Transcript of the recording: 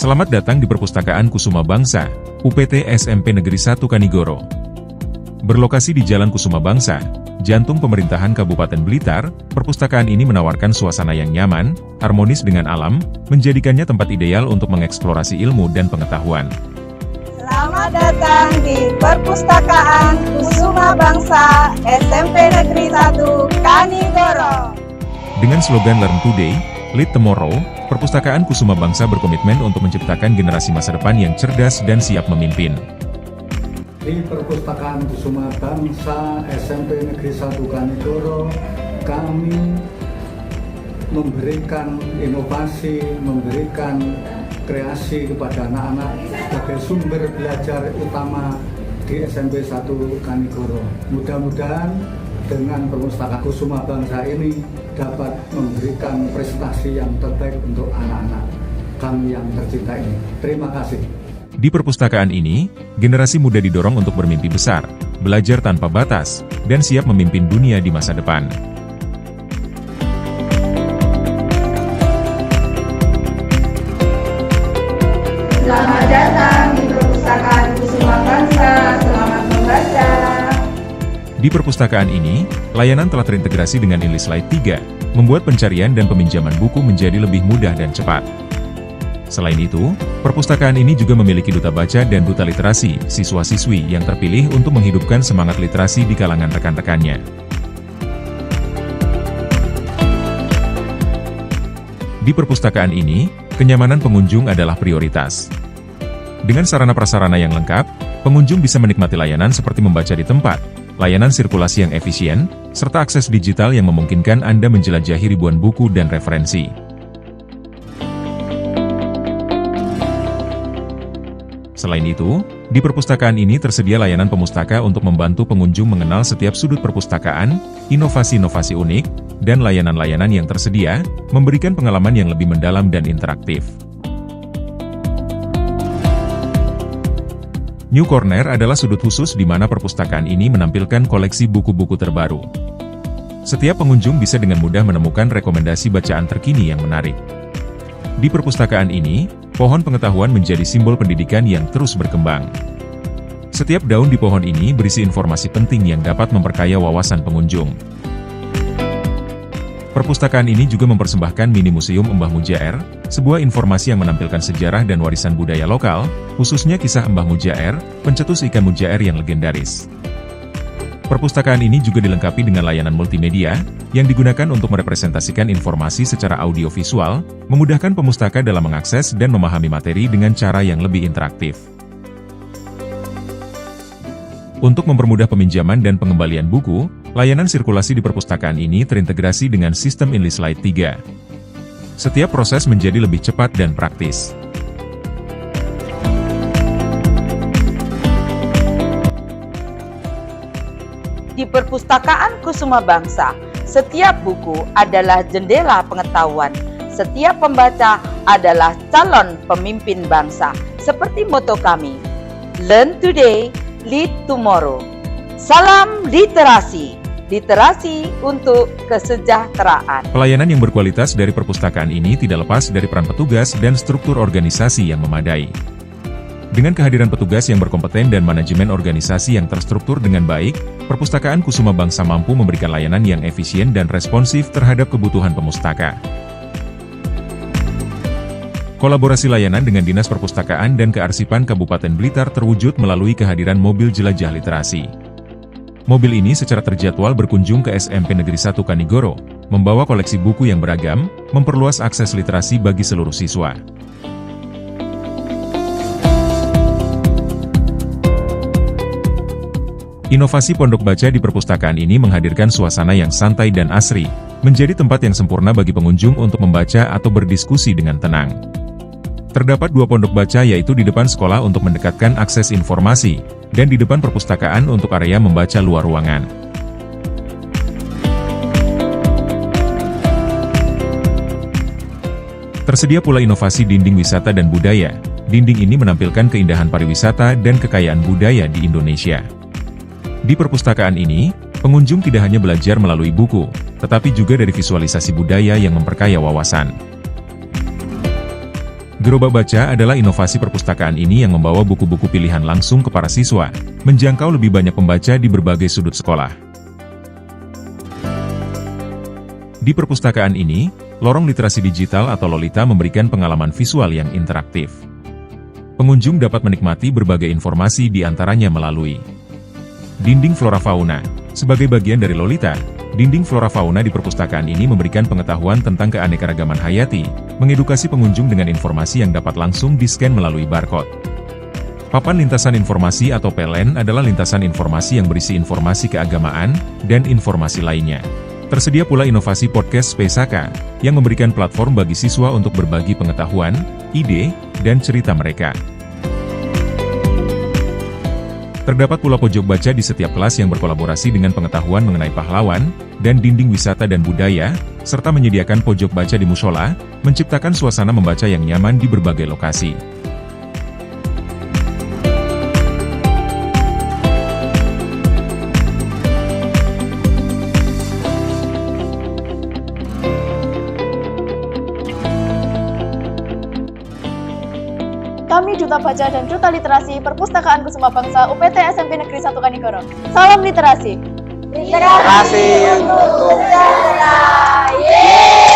Selamat datang di Perpustakaan Kusuma Bangsa, UPT SMP Negeri 1 Kanigoro. Berlokasi di Jalan Kusuma Bangsa, jantung pemerintahan Kabupaten Blitar, perpustakaan ini menawarkan suasana yang nyaman, harmonis dengan alam, menjadikannya tempat ideal untuk mengeksplorasi ilmu dan pengetahuan. Selamat datang di Perpustakaan Kusuma Bangsa SMP Negeri 1 Kanigoro. Dengan slogan Learn Today, Lead Tomorrow, Perpustakaan Kusuma Bangsa berkomitmen untuk menciptakan generasi masa depan yang cerdas dan siap memimpin. Di Perpustakaan Kusuma Bangsa SMP Negeri 1 Kanigoro, kami memberikan inovasi, memberikan kreasi kepada anak-anak sebagai sumber belajar utama di SMP 1 Kanigoro. Mudah-mudahan dengan Perpustakaan Kusuma Bangsa ini dapat memberikan prestasi yang terbaik untuk anak-anak kami yang tercinta ini. Terima kasih. Di perpustakaan ini, generasi muda didorong untuk bermimpi besar, belajar tanpa batas, dan siap memimpin dunia di masa depan. Selamat datang di Perpustakaan Kusuma Bangsa. Selamat membaca. Di perpustakaan ini, layanan telah terintegrasi dengan Inlislide 3, membuat pencarian dan peminjaman buku menjadi lebih mudah dan cepat. Selain itu, perpustakaan ini juga memiliki duta baca dan duta literasi, siswa-siswi yang terpilih untuk menghidupkan semangat literasi di kalangan rekan-rekannya. Di perpustakaan ini, kenyamanan pengunjung adalah prioritas. Dengan sarana prasarana yang lengkap, pengunjung bisa menikmati layanan seperti membaca di tempat, layanan sirkulasi yang efisien, serta akses digital yang memungkinkan Anda menjelajahi ribuan buku dan referensi. Selain itu, di perpustakaan ini tersedia layanan pemustaka untuk membantu pengunjung mengenal setiap sudut perpustakaan, inovasi-inovasi unik, dan layanan-layanan yang tersedia, memberikan pengalaman yang lebih mendalam dan interaktif. New Corner adalah sudut khusus di mana perpustakaan ini menampilkan koleksi buku-buku terbaru. Setiap pengunjung bisa dengan mudah menemukan rekomendasi bacaan terkini yang menarik. Di perpustakaan ini, pohon pengetahuan menjadi simbol pendidikan yang terus berkembang. Setiap daun di pohon ini berisi informasi penting yang dapat memperkaya wawasan pengunjung. Perpustakaan ini juga mempersembahkan mini museum Mbah Mujaer, sebuah informasi yang menampilkan sejarah dan warisan budaya lokal, khususnya kisah Mbah Mujaer, pencetus ikan mujaer yang legendaris. Perpustakaan ini juga dilengkapi dengan layanan multimedia, yang digunakan untuk merepresentasikan informasi secara audiovisual, memudahkan pemustaka dalam mengakses dan memahami materi dengan cara yang lebih interaktif. Untuk mempermudah peminjaman dan pengembalian buku, layanan sirkulasi di perpustakaan ini terintegrasi dengan sistem Inlislide 3. Setiap proses menjadi lebih cepat dan praktis. Di Perpustakaan Kusuma Bangsa, setiap buku adalah jendela pengetahuan. Setiap pembaca adalah calon pemimpin bangsa. Seperti moto kami, Learn Today, Lead Tomorrow. Salam literasi, literasi untuk kesejahteraan. Pelayanan yang berkualitas dari perpustakaan ini tidak lepas dari peran petugas dan struktur organisasi yang memadai. Dengan kehadiran petugas yang berkompeten dan manajemen organisasi yang terstruktur dengan baik, Perpustakaan Kusuma Bangsa mampu memberikan layanan yang efisien dan responsif terhadap kebutuhan pemustaka. Kolaborasi layanan dengan Dinas Perpustakaan dan Kearsipan Kabupaten Blitar terwujud melalui kehadiran mobil jelajah literasi. Mobil ini secara terjadwal berkunjung ke SMP Negeri 1 Kanigoro, membawa koleksi buku yang beragam, memperluas akses literasi bagi seluruh siswa. Inovasi pondok baca di perpustakaan ini menghadirkan suasana yang santai dan asri, menjadi tempat yang sempurna bagi pengunjung untuk membaca atau berdiskusi dengan tenang. Terdapat 2 pondok baca yaitu di depan sekolah untuk mendekatkan akses informasi, dan di depan perpustakaan untuk area membaca luar ruangan. Tersedia pula inovasi dinding wisata dan budaya. Dinding ini menampilkan keindahan pariwisata dan kekayaan budaya di Indonesia. Di perpustakaan ini, pengunjung tidak hanya belajar melalui buku, tetapi juga dari visualisasi budaya yang memperkaya wawasan. Gerobak Baca adalah inovasi perpustakaan ini yang membawa buku-buku pilihan langsung ke para siswa, menjangkau lebih banyak pembaca di berbagai sudut sekolah. Di perpustakaan ini, lorong literasi digital atau Lolita memberikan pengalaman visual yang interaktif. Pengunjung dapat menikmati berbagai informasi di antaranya melalui dinding flora fauna. Sebagai bagian dari Lolita, dinding flora fauna di perpustakaan ini memberikan pengetahuan tentang keanekaragaman hayati, mengedukasi pengunjung dengan informasi yang dapat langsung di-scan melalui barcode. Papan lintasan informasi atau PLN adalah lintasan informasi yang berisi informasi keagamaan dan informasi lainnya. Tersedia pula inovasi podcast Spesaka, yang memberikan platform bagi siswa untuk berbagi pengetahuan, ide, dan cerita mereka. Terdapat pula pojok baca di setiap kelas yang berkolaborasi dengan pengetahuan mengenai pahlawan, dan dinding wisata dan budaya, serta menyediakan pojok baca di musola, menciptakan suasana membaca yang nyaman di berbagai lokasi. Kami Duta Baca dan Duta Literasi Perpustakaan Kusuma Bangsa UPT SMP Negeri 1 Kanigoro. Salam literasi. Literasi untuk sejahtera. Yeay!